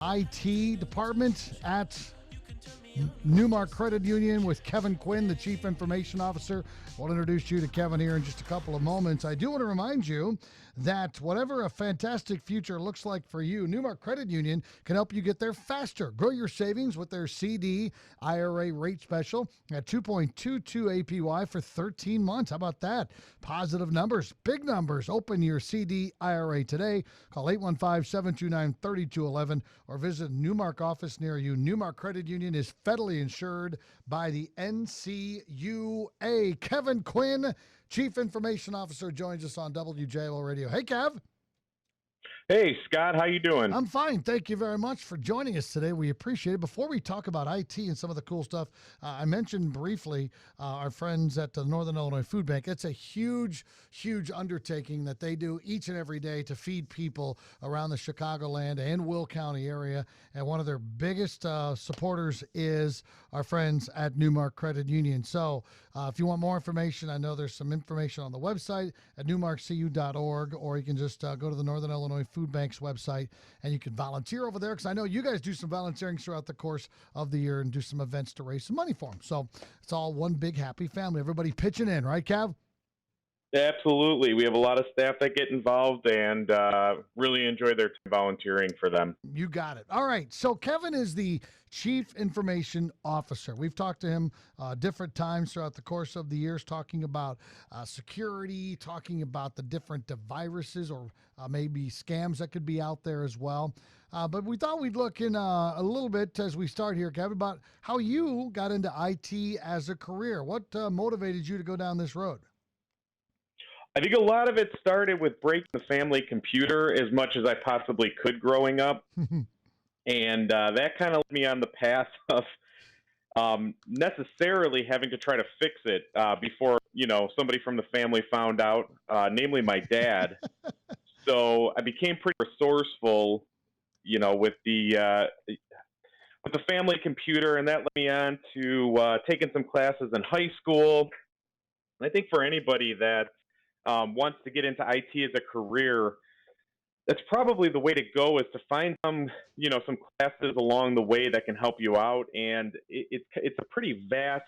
IT department at NuMark Credit Union with Kevin Quinn, the Chief Information Officer. We'll introduce you to Kevin here in just a couple of moments. I do want to remind you that whatever a fantastic future looks like for you, NuMark Credit Union can help you get there faster. Grow your savings with their CD IRA rate special at 2.22 APY for 13 months. How about that? Positive numbers, big numbers. Open your CD IRA today. Call 815-729-3211 or visit NuMark office near you. NuMark Credit Union is federally insured by the NCUA. Kevin Quinn, Chief Information Officer, joins us on WJL Radio. Hey, Kev. Hey, Scott, how you doing? I'm fine. Thank you very much for joining us today. We appreciate it. Before we talk about IT and some of the cool stuff, I mentioned briefly our friends at the Northern Illinois Food Bank. It's a huge, huge undertaking that they do each and every day to feed people around the Chicagoland and Will County area. And one of their biggest supporters is our friends at NuMark Credit Union. So if you want more information, I know there's some information on the website at newmarkcu.org, or you can just go to the Northern Illinois Food Bank's website and you can volunteer over there, because I know you guys do some volunteering throughout the course of the year and do some events to raise some money for them. So it's all one big happy family. Everybody pitching in, right, Cav? Absolutely. We have a lot of staff that get involved and really enjoy their time volunteering for them. You got it. All right. So Kevin is the Chief Information Officer. We've talked to him different times throughout the course of the years, talking about security, talking about the different viruses or maybe scams that could be out there as well. But we thought we'd look in a little bit as we start here, Kevin, about how you got into IT as a career. What motivated you to go down this road? I think a lot of it started with breaking the family computer as much as I possibly could growing up. And that kind of led me on the path of necessarily having to try to fix it before, somebody from the family found out, namely my dad. So I became pretty resourceful, with the family computer, and that led me on to taking some classes in high school. And I think for anybody that wants to get into IT as a career, that's probably the way to go, is to find some classes along the way that can help you out. And it's a pretty vast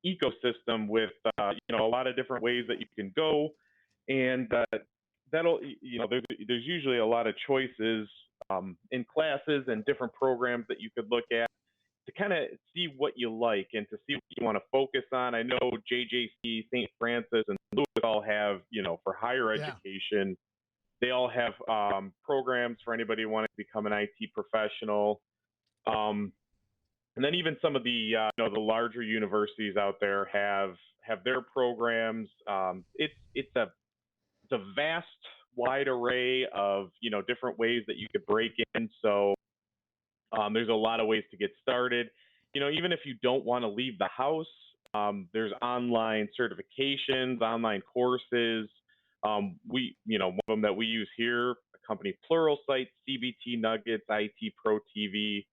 ecosystem with, a lot of different ways that you can go. And there's usually a lot of choices in classes and different programs that you could look at to kind of see what you like and to see what you want to focus on. I know JJC, St. Francis, and Lewis all have, for higher education, they all have programs for anybody wanting to become an IT professional. And then even some of the the larger universities out there have their programs. It's a vast, wide array of different ways that you could break in. So there's a lot of ways to get started. Even if you don't want to leave the house, there's online certifications, online courses. One of them that we use here, a company Pluralsight, CBT Nuggets, IT Pro TV.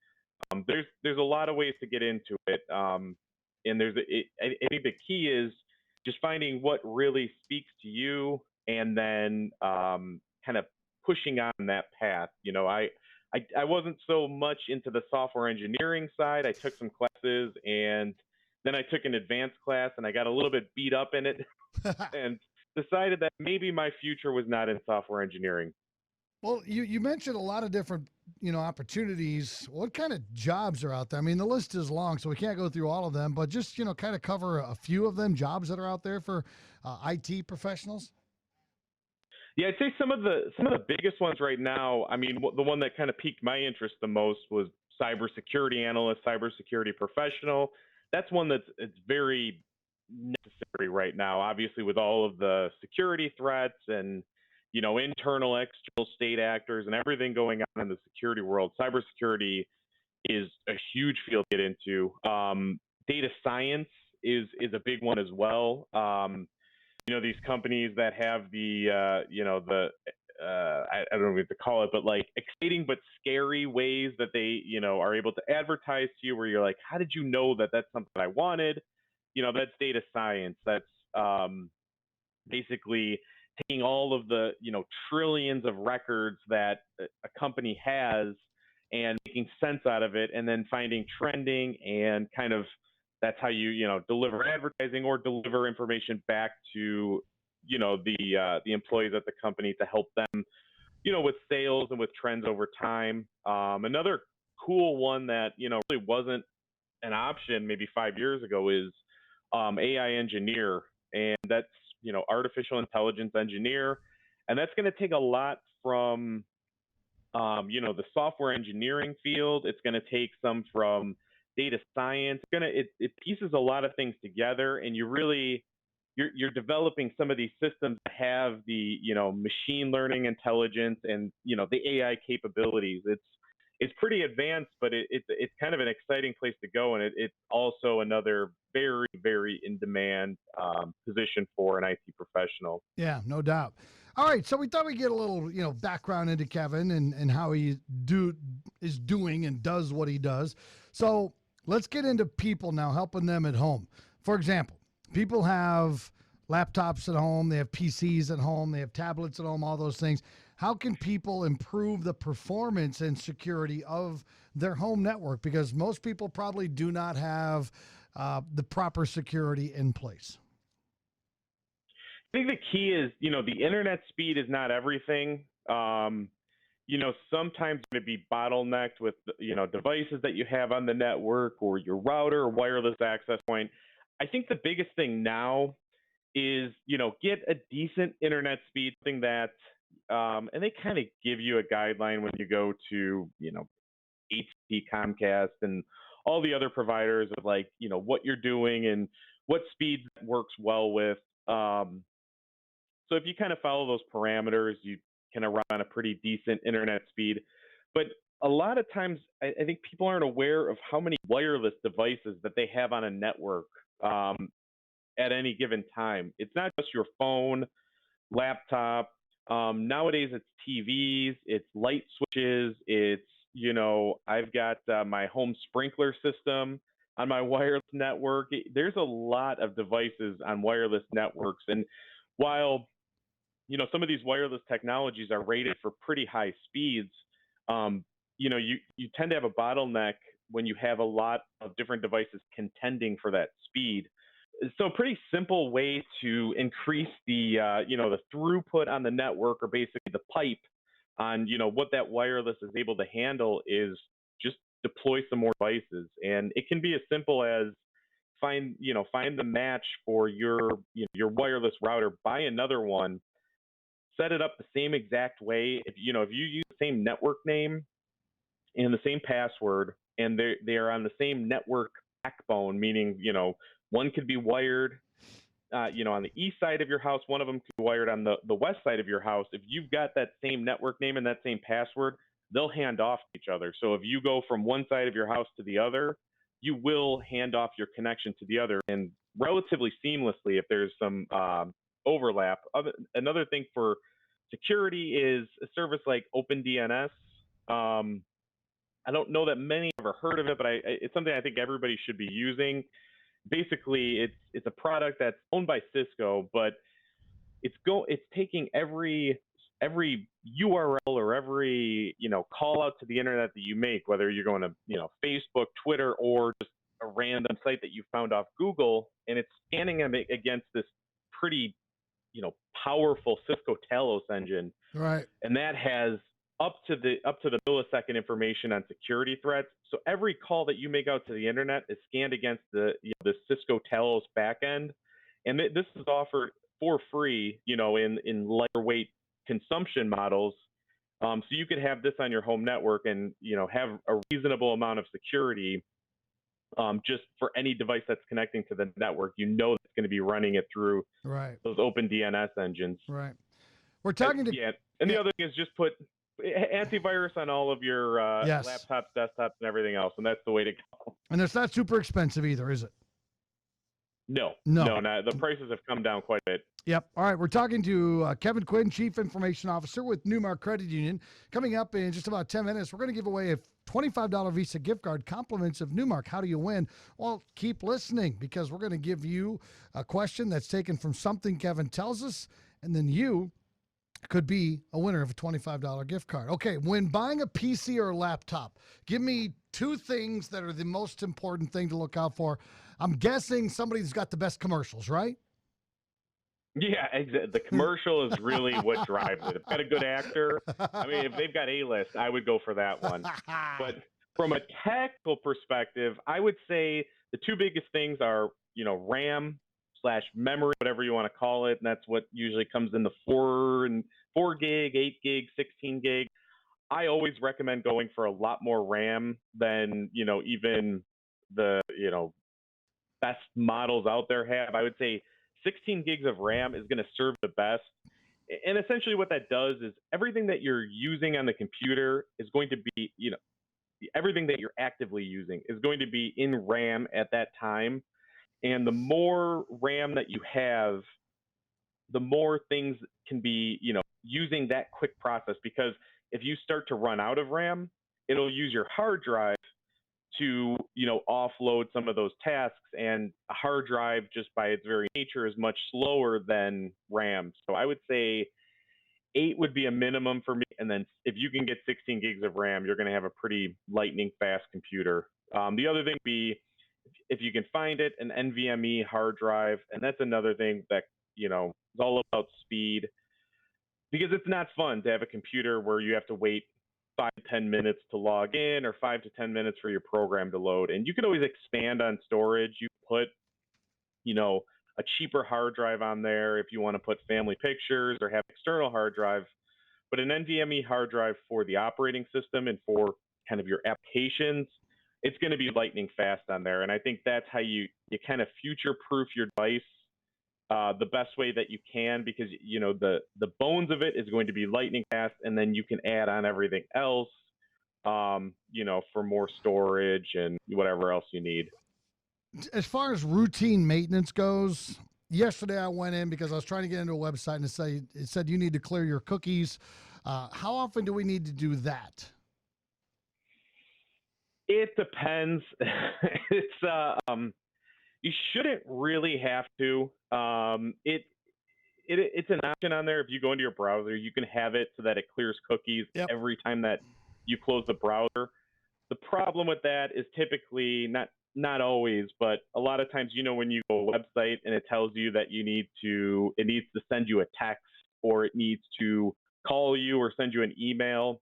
There's a lot of ways to get into it. And I think the key is just finding what really speaks to you, and then kind of pushing on that path. I wasn't so much into the software engineering side. I took some classes, and then I took an advanced class, and I got a little bit beat up in it and decided that maybe my future was not in software engineering. Well, you mentioned a lot of different, opportunities. What kind of jobs are out there? I mean, the list is long, so we can't go through all of them, but just, kind of cover a few of them, jobs that are out there for IT professionals. Yeah, I'd say some of the biggest ones right now. I mean, the one that kind of piqued my interest the most was cybersecurity analyst, cybersecurity professional. That's one it's very necessary right now, obviously, with all of the security threats and, internal, external state actors and everything going on in the security world. Cybersecurity is a huge field to get into. Data science is a big one as well. These companies that have the, I don't know what to call it, but like exciting but scary ways that they, are able to advertise to you, where you're like, how did you know that that's something I wanted? That's data science. That's basically taking all of the, trillions of records that a company has and making sense out of it, and then finding trending, and kind of that's how you deliver advertising or deliver information back to the employees at the company to help them with sales and with trends over time. Another cool one that really wasn't an option maybe 5 years ago is AI engineer, and that's artificial intelligence engineer, and that's going to take a lot from the software engineering field. It's going to take some from data science. It pieces a lot of things together, and you're developing some of these systems that have the machine learning intelligence and the AI capabilities. It's pretty advanced, but it's kind of an exciting place to go, and it's also another very, very in demand position for an IT professional. Yeah, no doubt. All right, so we thought we'd get a little, background into Kevin and how he is doing and does what he does. So let's get into people now, helping them at home. For example, people have laptops at home, they have PCs at home, they have tablets at home, all those things. How can people improve the performance and security of their home network? Because most people probably do not have the proper security in place. I think the key is, the internet speed is not everything. Sometimes you're going to be bottlenecked with, devices that you have on the network or your router or wireless access point. I think the biggest thing now is, get a decent internet speed, something that, and they kind of give you a guideline when you go to, AT&T, Comcast, and all the other providers of what you're doing and what speed works well with. So if you kind of follow those parameters, you can run on a pretty decent internet speed. But a lot of times, I think people aren't aware of how many wireless devices that they have on a network at any given time. It's not just your phone, laptop. Nowadays, it's TVs, it's light switches, it's, I've got my home sprinkler system on my wireless network. There's a lot of devices on wireless networks. And while some of these wireless technologies are rated for pretty high speeds, you tend to have a bottleneck when you have a lot of different devices contending for that speed. So a pretty simple way to increase the the throughput on the network, or basically the pipe on what that wireless is able to handle, is just deploy some more devices. And it can be as simple as find the match for your wireless router, buy another one, set it up the same exact way. If you use the same network name and the same password, and they are on the same network backbone, meaning one could be wired on the east side of your house, one of them could be wired on the west side of your house. If you've got that same network name and that same password, they'll hand off to each other. So if you go from one side of your house to the other, you will hand off your connection to the other, and relatively seamlessly if there's some overlap. Another thing for security is a service like OpenDNS. I don't know that many have ever heard of it, but it's something I think everybody should be using. Basically, it's a product that's owned by Cisco, but it's taking every URL or every call out to the internet that you make, whether you're going to Facebook, Twitter, or just a random site that you found off Google, and it's scanning them against this pretty powerful Cisco Talos engine, Right. and that has up to the millisecond information on security threats. So every call that you make out to the internet is scanned against the Cisco Talos backend, and this is offered for free, in lighter weight consumption models. So you could have this on your home network and have a reasonable amount of security. Just for any device that's connecting to the network, it's going to be running it through Right. those OpenDNS engines. Right. We're talking to and the other thing is just put antivirus on all of your Yes. laptops, desktops, and everything else, and that's the way to go. And it's not super expensive either, is it? No. The prices have come down quite a bit. Yep. All right. We're talking to Kevin Quinn, Chief Information Officer with NuMark Credit Union. Coming up in just about 10 minutes, we're going to give away a $25 Visa gift card, compliments of NuMark. How do you win? Well, keep listening, because we're going to give you a question that's taken from something Kevin tells us, and then you could be a winner of a $25 gift card. Okay, when buying a PC or a laptop, give me two things that are the most important thing to look out for. I'm guessing somebody's got the best commercials, right? Yeah, the commercial is really what drives it. If got a good actor, I mean, if they've got A-list, I would go for that one. But from a technical perspective, I would say the two biggest things are, RAM slash memory, whatever you want to call it, and that's what usually comes in the 4 gig, 8 gig, 16 gig. I always recommend going for a lot more RAM than even the best models out there have. I would say 16 gigs of RAM is going to serve the best. And essentially, what that does is everything that you're using on the computer is going to be, everything that you're actively using is going to be in RAM at that time. And the more RAM that you have, the more things can be, using that quick process. Because if you start to run out of RAM, it'll use your hard drive to offload some of those tasks, and a hard drive just by its very nature is much slower than RAM. So I would say 8 would be a minimum for me, and then if you can get 16 gigs of RAM, you're going to have a pretty lightning fast computer. The other thing would be, if you can find it, an NVMe hard drive, and that's another thing that is all about speed, because it's not fun to have a computer where you have to wait 5 to 10 minutes to log in, or 5 to 10 minutes for your program to load. And you can always expand on storage. You put, a cheaper hard drive on there if you want to put family pictures or have external hard drive. But an NVMe hard drive for the operating system and for kind of your applications, it's going to be lightning fast on there. And I think that's how you kind of future proof your device the best way that you can, because the bones of it is going to be lightning fast, and then you can add on everything else, for more storage and whatever else you need. As far as routine maintenance goes, yesterday I went in because I was trying to get into a website and it said you need to clear your cookies. How often do we need to do that? It depends. You shouldn't really have to. It's an option on there. If you go into your browser, you can have it so that it clears cookies Yep. every time that you close the browser. The problem with that is typically not always, but a lot of times, when you go to a website and it tells you that it needs to send you a text, or it needs to call you or send you an email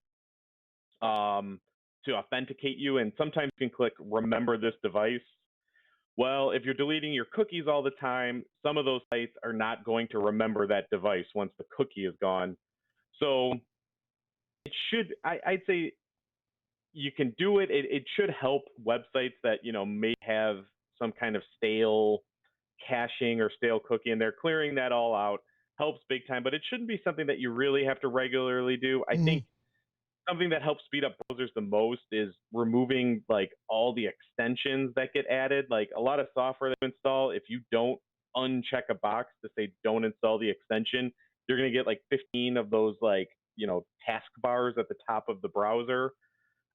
to authenticate you. And sometimes you can click remember this device. Well, if you're deleting your cookies all the time, some of those sites are not going to remember that device once the cookie is gone. So I'd say you can do it. It should help websites that, may have some kind of stale caching or stale cookie in there. Clearing that all out helps big time, but it shouldn't be something that you really have to regularly do. I think something that helps speed up browsers the most is removing like all the extensions that get added. Like a lot of software that you install, if you don't uncheck a box to say don't install the extension, you're going to get like 15 of those task bars at the top of the browser.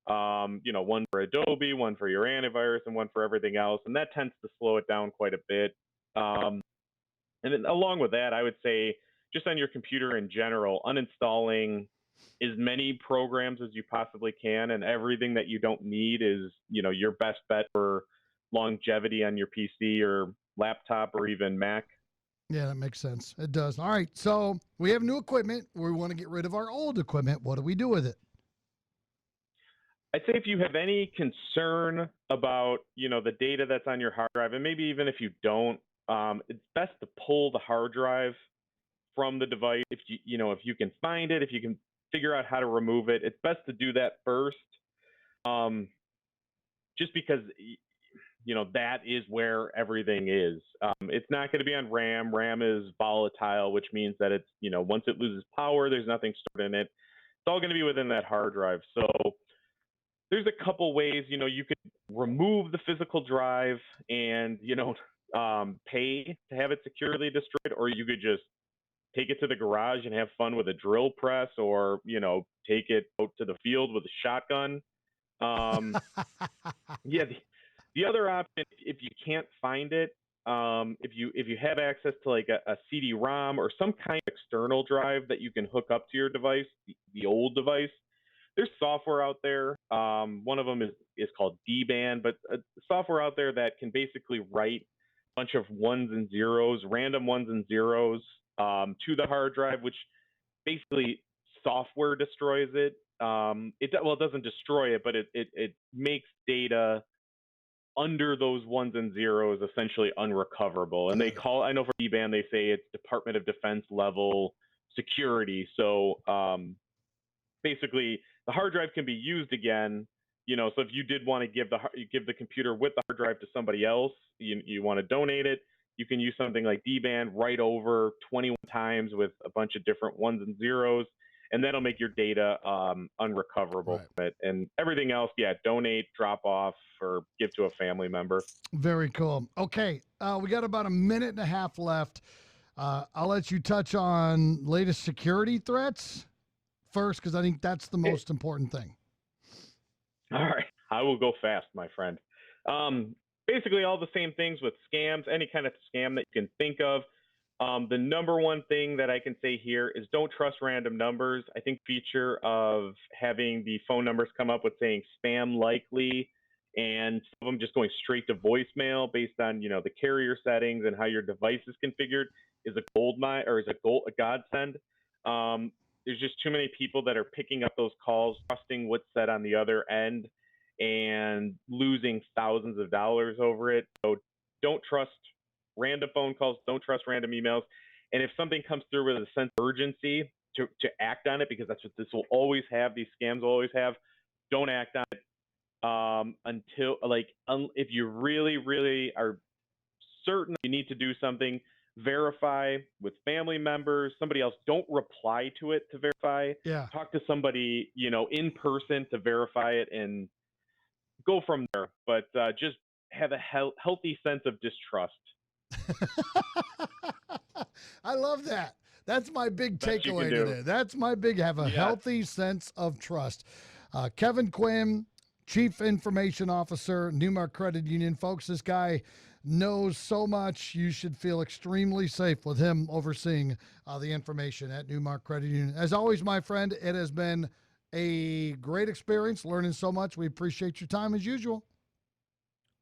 One for Adobe, one for your antivirus, and one for everything else, and that tends to slow it down quite a bit. And then along with that, I would say just on your computer in general, uninstalling as many programs as you possibly can, and everything that you don't need is, your best bet for longevity on your PC or laptop or even Mac. Yeah, that makes sense. It does. All right. So we have new equipment. We want to get rid of our old equipment. What do we do with it? I'd say if you have any concern about, the data that's on your hard drive, and maybe even if you don't, it's best to pull the hard drive from the device. If if you can find it, if you can figure out how to remove it, it's best to do that first. Just because that is where everything is. It's not going to be on RAM. RAM is volatile, which means that it's once it loses power, there's nothing stored in it. It's all going to be within that hard drive. So there's a couple ways. You could remove the physical drive and pay to have it securely destroyed, or you could just take it to the garage and have fun with a drill press, or take it out to the field with a shotgun. Yeah, the other option, if you can't find it, if you have access to like a CD-ROM or some kind of external drive that you can hook up to your device, the old device, there's software out there. One of them is called D-Band, but software out there that can basically write a bunch of ones and zeros, random ones and zeros, to the hard drive, which basically software destroys it. It doesn't destroy it, but it makes data under those ones and zeros essentially unrecoverable. And I know for D-Band, they say it's Department of Defense level security. So basically, the hard drive can be used again. So if you did want to give the computer with the hard drive to somebody else, you want to donate it, you can use something like D-Band, write over 21 times with a bunch of different ones and zeros, and that'll make your data unrecoverable from it. And everything else, donate, drop off, or give to a family member. Very cool. Okay, we got about a minute and a half left. I'll let you touch on latest security threats first, because I think that's the most important thing. All right. I will go fast, my friend. Basically, all the same things with scams, any kind of scam that you can think of. The number one thing that I can say here is don't trust random numbers. I think feature of having the phone numbers come up with saying spam likely and some of them just going straight to voicemail based on, the carrier settings and how your device is configured is a goldmine, or is a godsend. There's just too many people that are picking up those calls, trusting what's said on the other end, and losing thousands of dollars over it. So don't trust random phone calls. Don't trust random emails. And if something comes through with a sense of urgency to act on it, because that's what this will always have, these scams will always have, don't act on it until, if you really, really are certain you need to do something, verify with family members, somebody else. Don't reply to it to verify. Yeah. Talk to somebody, in person to verify it and go from there. But just have a healthy sense of distrust. I love that. That's my big takeaway today. That's my big, have a healthy sense of trust. Kevin Quinn, Chief Information Officer, NuMark Credit Union. Folks, this guy knows so much. You should feel extremely safe with him overseeing the information at NuMark Credit Union. As always, my friend, it has been a great experience, learning so much. We appreciate your time as usual.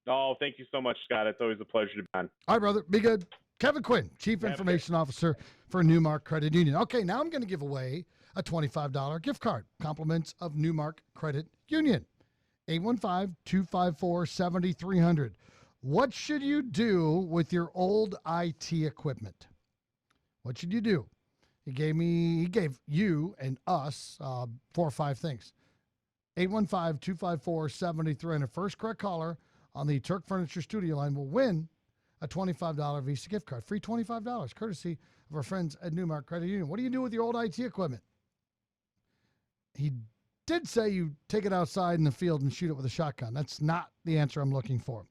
Oh, thank you so much, Scott. It's always a pleasure to be on. All right, brother. Be good. Kevin Quinn, Chief Information Officer for NuMark Credit Union. Okay, now I'm going to give away a $25 gift card. Compliments of NuMark Credit Union. 815-254-7300. What should you do with your old IT equipment? What should you do? He gave you and us 4 or 5 things. 815-254-7300. First correct caller on the Turk Furniture Studio line will win a $25 Visa gift card. Free $25, courtesy of our friends at NuMark Credit Union. What do you do with your old IT equipment? He did say you take it outside in the field and shoot it with a shotgun. That's not the answer I'm looking for.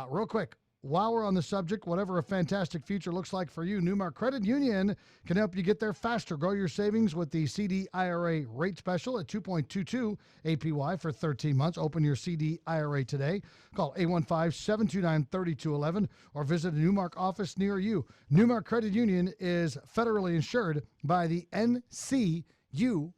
Real quick, while we're on the subject, whatever a fantastic future looks like for you, NuMark Credit Union can help you get there faster. Grow your savings with the CD IRA rate special at 2.22 APY for 13 months. Open your CD IRA today. Call 815-729-3211 or visit a NuMark office near you. NuMark Credit Union is federally insured by the NCUA.